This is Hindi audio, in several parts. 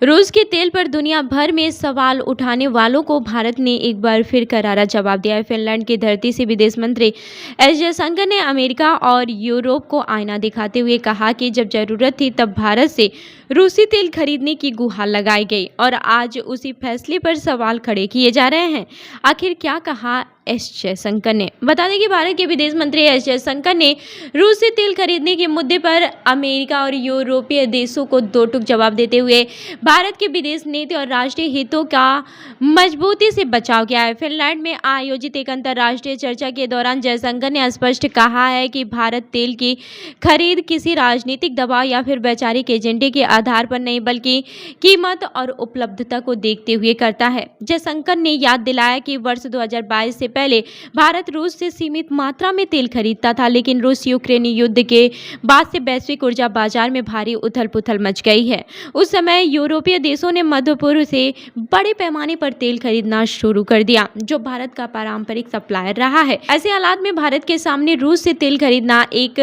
रूस के तेल पर दुनिया भर में सवाल उठाने वालों को भारत ने एक बार फिर करारा जवाब दिया है। फिनलैंड की धरती से विदेश मंत्री एस जयशंकर ने अमेरिका और यूरोप को आईना दिखाते हुए कहा कि जब जरूरत थी तब भारत से रूसी तेल खरीदने की गुहार लगाई गई और आज उसी फैसले पर सवाल खड़े किए जा रहे हैं। आखिर क्या कहा एस जयशंकर ने? बता दें कि भारत के विदेश मंत्री एस जयशंकर ने रूस से तेल खरीदने के मुद्दे पर अमेरिका और यूरोपीय देशों को दो टूक जवाब देते हुए भारत के विदेश नीति और राष्ट्रीय हितों का मजबूती से बचाव किया है। फिनलैंड में आयोजित एक अंतर्राष्ट्रीय चर्चा के दौरान जयशंकर ने स्पष्ट कहा है कि भारत तेल की खरीद किसी राजनीतिक दबाव या फिर वैचारिक एजेंडे के आधार पर नहीं बल्कि कीमत और उपलब्धता को देखते हुए करता है। जयशंकर ने याद दिलाया कि वर्ष 2022 से पहले भारत रूस से सीमित मात्रा में तेल खरीदता था, लेकिन रूस यूक्रेन युद्ध के बाद से वैश्विक ऊर्जा बाजार में भारी उथल पुथल मच गई है। उस समय यूरोपीय देशों ने मध्य पूर्व से बड़े पैमाने पर तेल खरीदना शुरू कर दिया, जो भारत का पारंपरिक सप्लायर रहा है। ऐसे हालात में भारत के सामने रूस से तेल खरीदना एक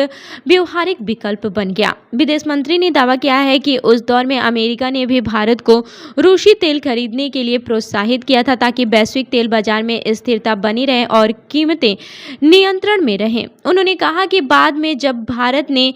व्यवहारिक विकल्प बन गया। विदेश मंत्री ने दावा किया है कि उस दौर में अमेरिका ने भी भारत को रूसी तेल खरीदने के लिए प्रोत्साहित किया था ताकि वैश्विक तेल बाजार में स्थिरता बनी रहे और कीमतें नियंत्रण में रहें। उन्होंने कहा कि बाद में जब भारत ने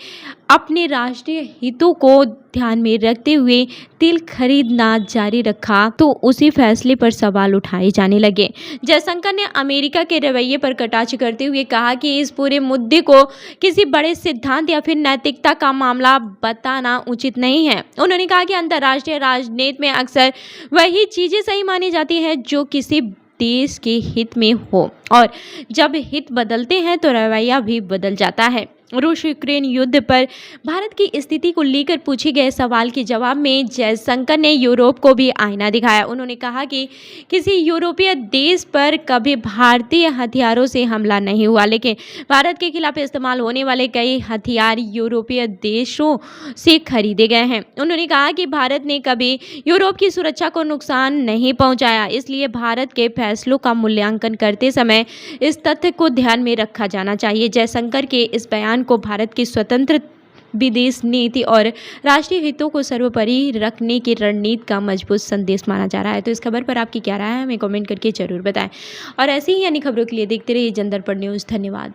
अपने राष्ट्रीय हितों को ध्यान में रखते हुए तेल खरीदना जारी रखा तो उसी फैसले पर सवाल उठाए जाने लगे। जयशंकर ने अमेरिका के रवैये पर कटाक्ष करते हुए कहा कि इस पूरे मुद्दे को किसी बड़े सिद्धांत या फिर नैतिकता का मामला बताना उचित नहीं है। उन्होंने कहा कि अंतर्राष्ट्रीय राजनीति में अक्सर वही चीजें सही मानी जाती हैं जो किसी देश के हित में हो, और जब हित बदलते हैं तो रवैया भी बदल जाता है। रूस यूक्रेन युद्ध पर भारत की स्थिति को लेकर पूछे गए सवाल के जवाब में जयशंकर ने यूरोप को भी आईना दिखाया। उन्होंने कहा कि किसी यूरोपीय देश पर कभी भारतीय हथियारों से हमला नहीं हुआ, लेकिन भारत के खिलाफ इस्तेमाल होने वाले कई हथियार यूरोपीय देशों से खरीदे गए हैं। उन्होंने कहा कि भारत ने कभी यूरोप की सुरक्षा को नुकसान नहीं पहुंचाया, इसलिए भारत के फैसलों का मूल्यांकन करते समय इस तथ्य को ध्यान में रखा जाना चाहिए। जयशंकर के इस बयान को भारत की स्वतंत्र विदेश नीति और राष्ट्रीय हितों को सर्वोपरि रखने की रणनीति का मजबूत संदेश माना जा रहा है। तो इस खबर पर आपकी क्या राय है, हमें कमेंट करके जरूर बताएं और ऐसी ही अन्य खबरों के लिए देखते रहिए जन दर्पण न्यूज़। धन्यवाद।